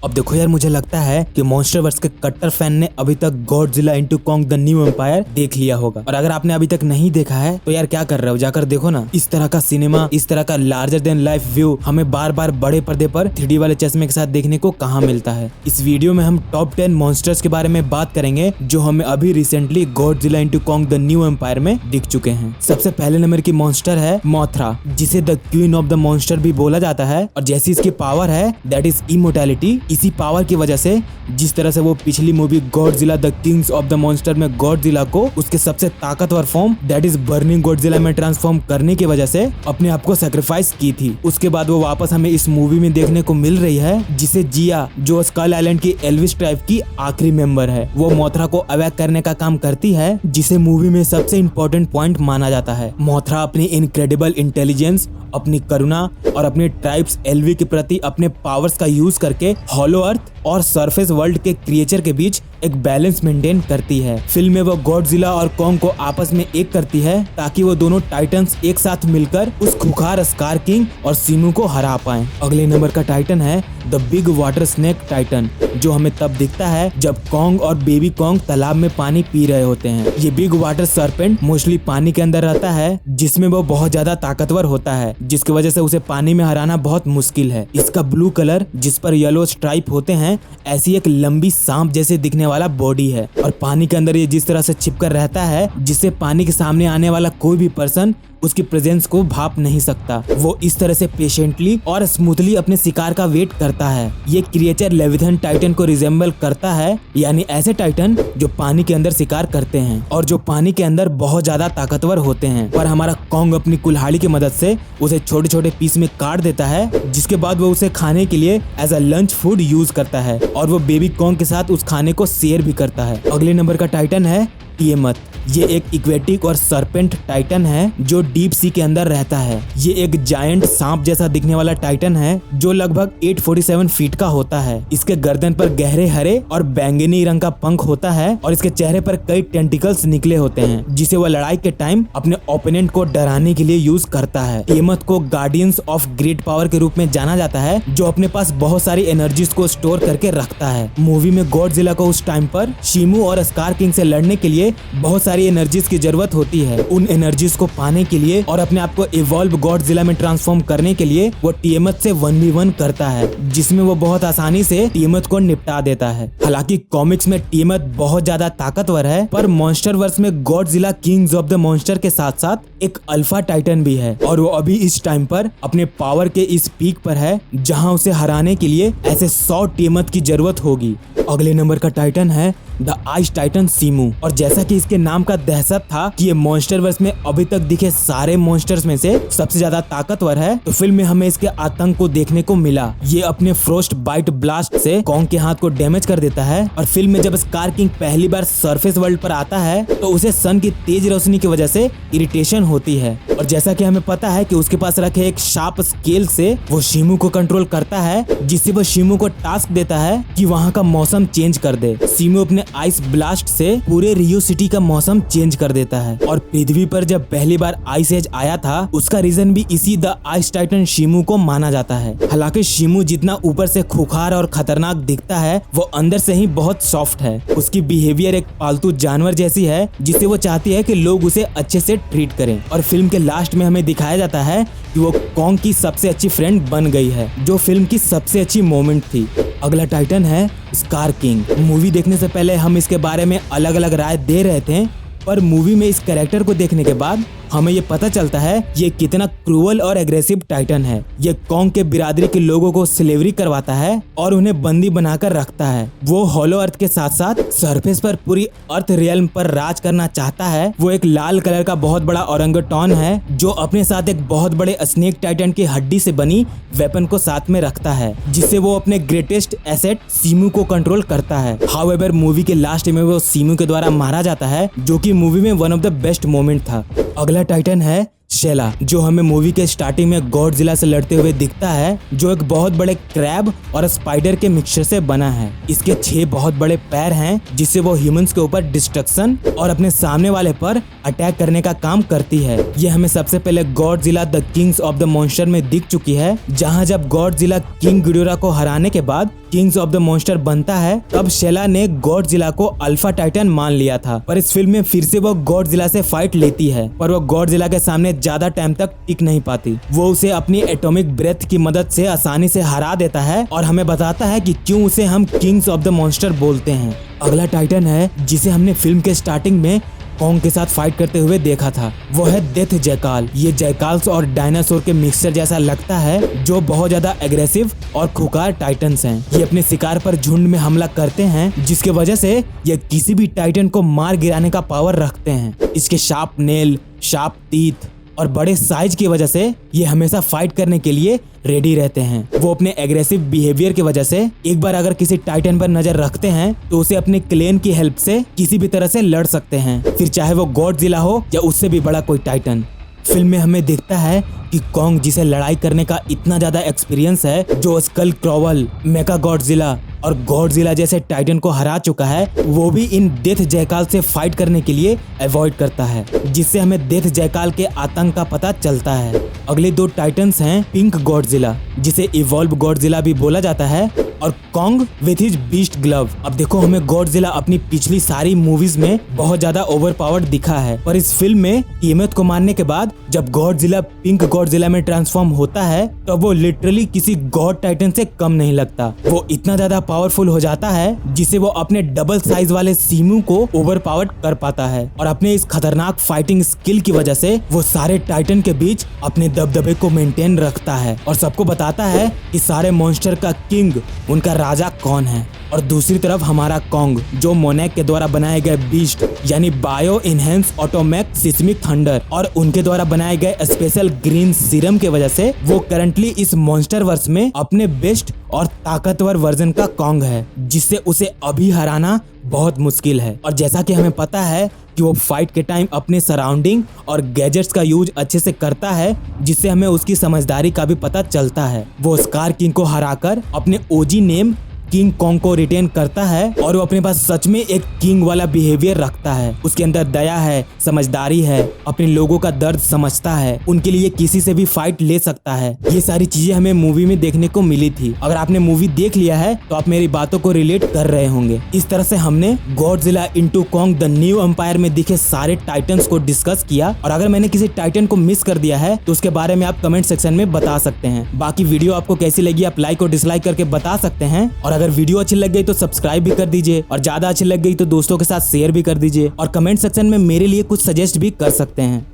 अब देखो यार, मुझे लगता है कि मॉन्स्टरवर्स के कट्टर फैन ने अभी तक Godzilla into Kong the new empire देख लिया होगा, और अगर आपने अभी तक नहीं देखा है तो यार क्या कर रहे हो, जाकर देखो ना। इस तरह का सिनेमा, इस तरह का लार्जर देन लाइफ व्यू हमें बार बार बड़े पर्दे पर 3D वाले चश्मे के साथ देखने को कहाँ मिलता है। इस वीडियो में हम टॉप 10 मॉन्स्टर्स के बारे में बात करेंगे जो हमें अभी recently Godzilla into Kong the new empire में दिख चुके हैं। सबसे पहले नंबर की मॉन्स्टर है मोथरा, जिसे the queen of the monster भी बोला जाता है, और जैसी इसकी पावर है दैट इज इमोर्टैलिटी। इसी पावर की वजह से जिस तरह से वो पिछली movie Godzilla the Kings of the monster में गॉडजिला को उसके सबसे ताकतवर form that is burning Godzilla में ट्रांसफॉर्म करने की वजह से अपने आप को सैक्रिफाइस की थी, उसके बाद वो वापस हमें इस मूवी में देखने को मिल रही है, जिसे जिया, जो स्कल आइलैंड की एल्विस ट्राइब की आखिरी मेंबर है, वो मोथरा को अवैक करने का काम करती है, जिसे मूवी में सबसे इम्पोर्टेंट पॉइंट माना जाता है। मोथरा अपनी इनक्रेडिबल इंटेलिजेंस, अपनी करुणा और अपने ट्राइब्स एल्वी के प्रति अपने पावर्स का यूज करके हॉलो अर्थ और सरफेस वर्ल्ड के क्रिएचर के बीच एक बैलेंस मेंटेन करती है। फिल्म में वो गॉडजिला और कॉन्ग को आपस में एक करती है ताकि वो दोनों टाइटन्स एक साथ मिलकर उस खुखार स्कार किंग और सीमू को हरा पाएं। अगले नंबर का टाइटन है the big water snake Titan, जो हमें तब दिखता है जब कॉन्ग और बेबी कॉन्ग तालाब में पानी पी रहे होते हैं। ये बिग वाटर सर्पेंट मोस्टली पानी के अंदर रहता है, जिसमें वो बहुत ज्यादा ताकतवर होता है, जिसकी वजह से उसे पानी में हराना बहुत मुश्किल है। इसका ब्लू कलर जिस पर येलो स्ट्राइप होते हैं, ऐसी एक लंबी सांप जैसे दिखने वाला बॉडी है, और पानी के अंदर ये जिस तरह से छिपकर रहता है, जिससे पानी के सामने आने वाला कोई भी पर्सन उसकी प्रेजेंस को भाप नहीं सकता। वो इस तरह से पेशेंटली और स्मूथली अपने शिकार का वेट करता है। ये क्रिएचर लेविथन टाइटन को रिजेंबल करता है, यानी ऐसे टाइटन जो पानी के अंदर शिकार करते हैं और जो पानी के अंदर बहुत ज्यादा ताकतवर होते हैं। पर हमारा कॉन्ग अपनी कुल्हाड़ी की मदद से उसे छोटे छोटे पीस में काट देता है, जिसके बाद वो उसे खाने के लिए as a lunch food use करता है, और वो बेबी कॉन्ग के साथ उस खाने को शेयर भी करता है। अगले नंबर का टाइटन है टिएमथ। ये एक इक्वेटिक और सरपेंट टाइटन है जो डीप सी के अंदर रहता है। ये एक जायंट सांप जैसा दिखने वाला टाइटन है जो लगभग 847 फीट का होता है। इसके गर्दन पर गहरे हरे और बैंगनी रंग का पंख होता है, और इसके चेहरे पर कई टेंटिकल्स निकले होते हैं, जिसे वह लड़ाई के टाइम अपने ओपोनेंट को डराने के लिए यूज करता है। टिएमथ को गार्डियंस ऑफ ग्रेट पावर के रूप में जाना जाता है, जो अपने पास बहुत सारी एनर्जीज को स्टोर करके रखता है। मूवी में गॉडजिला को उस टाइम पर शिमू और स्कार किंग से लड़ने के लिए बहुत सारी एनर्जीज की जरूरत होती है। उन एनर्जीज को पाने के लिए और अपने आप को इवॉल्व गॉडजिला में ट्रांसफॉर्म करने के लिए वो टिएमथ से 1v1 करता है, जिसमें वो बहुत आसानी से टिएमथ को निपटा देता है। हालांकि कॉमिक्स में टिएमथ बहुत ज्यादा ताकतवर है, पर मॉन्स्टरवर्स में Godzilla Kings of the monster के साथ साथ एक अल्फा टाइटन भी है, और वो अभी इस टाइम पर अपने पावर के इस पीक पर है, जहां उसे हराने के लिए ऐसे 100 टिएमथ की जरूरत होगी। अगले नंबर का टाइटन है द आइस टाइटन सीमू, और जैसा कि इसके नाम का दहशत था कि ये मॉन्स्टरवर्स में अभी तक दिखे सारे मॉन्स्टर्स में से सबसे ज्यादा ताकतवर है, तो फिल्म में हमें इसके आतंक को देखने को मिला। ये अपने फ्रोस्ट बाइट ब्लास्ट से कॉन्ग के हाथ को डैमेज कर देता है, और फिल्म में जब स्कार किंग पहली बार सरफेस वर्ल्ड पर आता है तो उसे सन की तेज रोशनी की वजह से इरिटेशन होती है, और जैसा कि हमें पता है कि उसके पास रखे एक शार्प स्केल से वो शिमू को कंट्रोल करता है, जिससे वो शिमू को टास्क देता है कि वहाँ का मौसम चेंज कर दे। शिमू अपने आइस ब्लास्ट से पूरे रियो सिटी का मौसम चेंज कर देता है, और पृथ्वी पर जब पहली बार आइस एज आया था उसका रीजन भी इसी द आइस टाइटन शिमू को माना जाता है। हालांकि शिमू जितना ऊपर से खुखार और खतरनाक दिखता है, वो अंदर से ही बहुत सॉफ्ट है। उसकी बिहेवियर एक पालतू जानवर जैसी है, जिसे वो चाहती है कि लोग उसे अच्छे से ट्रीट करें, और फिल्म के लास्ट में हमें दिखाया जाता है कि वो कॉन्ग की सबसे अच्छी फ्रेंड बन गई है, जो फिल्म की सबसे अच्छी मोमेंट थी। अगला टाइटन है स्कार किंग। मूवी देखने से पहले हम इसके बारे में अलग अलग राय दे रहे थे, पर मूवी में इस कैरेक्टर को देखने के बाद हमें ये पता चलता है ये कितना क्रूअल और एग्रेसिव टाइटन है। ये कॉन्ग के बिरादरी के लोगों को स्लेवरी करवाता है और उन्हें बंदी बनाकर रखता है। वो हॉलो अर्थ के साथ साथ सरफेस पर पूरी अर्थ रियल्म पर राज करना चाहता है। वो एक लाल कलर का बहुत बड़ा ओरंगुटान है, जो अपने साथ एक बहुत बड़े स्नेक टाइटन की हड्डी से बनी वेपन को साथ में रखता है, जिससे वो अपने ग्रेटेस्ट एसेट सीमू को कंट्रोल करता है। हाउएवर मूवी के लास्ट में वो सीमू के द्वारा मारा जाता है, जो कि मूवी में one of the best moment था। अगला टाइटन है शेला, जो हमें मूवी के स्टार्टिंग में गॉडजिला से लड़ते हुए दिखता है, जो एक बहुत बड़े क्रैब और स्पाइडर के मिक्सचर से बना है। इसके 6 बहुत बड़े पैर हैं जिससे वो ह्यूमंस के ऊपर डिस्ट्रक्शन और अपने सामने वाले पर अटैक करने का काम करती है। ये हमें सबसे पहले Godzilla the Kings of the monster में दिख चुकी है, जहाँ जब गॉडजिला किंग गिडोरा को हराने के बाद किंग्स ऑफ द मॉन्स्टर बनता है, तब शेला ने गॉडजिला को अल्फा टाइटन मान लिया था। पर इस फिल्म में फिर से वो गॉडजिला से फाइट लेती है, पर वो गॉडजिला के सामने ज्यादा टाइम तक टिक नहीं पाती। वो उसे अपनी एटॉमिक ब्रेथ की मदद से आसानी से हरा देता है और हमें बताता है कि क्यों उसे हम किंग्स ऑफ द मॉन्स्टर बोलते हैं। अगला टाइटन है जिसे हमने फिल्म के स्टार्टिंग में कॉन्ग के साथ फाइट करते हुए देखा था, वो है डेथ जैकाल। ये जैकाल्स और डायनासोर के मिक्सचर जैसा लगता है, जो बहुत ज्यादा एग्रेसिव और खुंखार टाइटन्स हैं। ये अपने शिकार पर झुंड में हमला करते हैं, जिसके वजह से ये किसी भी टाइटन को मार गिराने का पावर रखते हैं। इसके शार्प नेल, शार्प टीथ और बड़े साइज की वजह से ये हमेशा फाइट करने के लिए रेडी रहते हैं। वो अपने एग्रेसिव बिहेवियर की वजह से एक बार अगर किसी टाइटन पर नजर रखते हैं तो उसे अपने क्लेन की हेल्प से किसी भी तरह से लड़ सकते हैं, फिर चाहे वो गॉडजिला हो या उससे भी बड़ा कोई टाइटन। फिल्म में हमें दिखता है कि कॉन्ग, जिसे लड़ाई करने का इतना ज्यादा एक्सपीरियंस है, जो स्कल क्रॉवल, मेका गॉडजिला और गॉडजिला जैसे टाइटन को हरा चुका है, वो भी इन डेथ जैकाल से फाइट करने के लिए अवॉइड करता है, जिससे हमें डेथ जैकाल के आतंक का पता चलता है। अगले 2 टाइटन्स हैं पिंक गॉडजिला, जिसे इवॉल्व गॉडजिला भी बोला जाता है, और Kong with his beast glove. अब देखो, हमें गॉडजिला अपनी पिछली सारी मूवीज में बहुत ज्यादा ओवरपावर्ड दिखा है, पर इस फिल्म में टीएमएथ को मारने के बाद जब गॉडजिला पिंक गॉडजिला में ट्रांसफॉर्म होता है, तो वो लिटरली किसी गॉड टाइटन से कम नहीं लगता। वो इतना ज्यादा पावरफुल हो जाता है जिससे वो अपने डबल साइज वाले सीमू को ओवरपावर्ड कर पाता है, और अपने इस खतरनाक फाइटिंग स्किल की वजह से वो सारे टाइटन के बीच अपने दबदबे को मेंटेन रखता है और सबको बताता है कि सारे मॉन्स्टर का किंग, उनका राजा कौन है। और दूसरी तरफ हमारा कॉन्ग, जो मोनेक के द्वारा बनाए गए बीस्ट यानी बायो इनहेंस ऑटोमेक सिस्मिक थंडर और उनके द्वारा बनाए गए स्पेशल ग्रीन सीरम के वजह से वो करंटली इस मॉन्स्टर वर्स में अपने बेस्ट और ताकतवर वर्जन का कॉन्ग है, जिससे उसे अभी हराना बहुत मुश्किल है। और जैसा कि हमें पता है कि वो फाइट के टाइम अपने सराउंडिंग और गैजेट्स का यूज अच्छे से करता है, जिससे हमें उसकी समझदारी का भी पता चलता है। वो स्कार किंग को हराकर अपने ओजी नेम किंग कॉन्ग को रिटेन करता है, और वो अपने पास सच में एक किंग वाला बिहेवियर रखता है। उसके अंदर दया है, समझदारी है, अपने लोगों का दर्द समझता है, उनके लिए किसी से भी फाइट ले सकता है। ये सारी चीजें हमें मूवी में देखने को मिली थी। अगर आपने मूवी देख लिया है तो आप मेरी बातों को रिलेट कर रहे होंगे। इस तरह से हमने Godzilla into Kong the new empire में दिखे सारे टाइटन्स को डिस्कस किया, और अगर मैंने किसी टाइटन को मिस कर दिया है तो उसके बारे में आप कमेंट सेक्शन में बता सकते हैं। बाकी वीडियो आपको कैसी लगी आप लाइक और डिसलाइक करके बता सकते हैं, और अगर वीडियो अच्छी लग गई तो सब्सक्राइब भी कर दीजिए, और ज्यादा अच्छी लग गई तो दोस्तों के साथ शेयर भी कर दीजिए, और कमेंट सेक्शन में मेरे लिए कुछ सजेस्ट भी कर सकते हैं।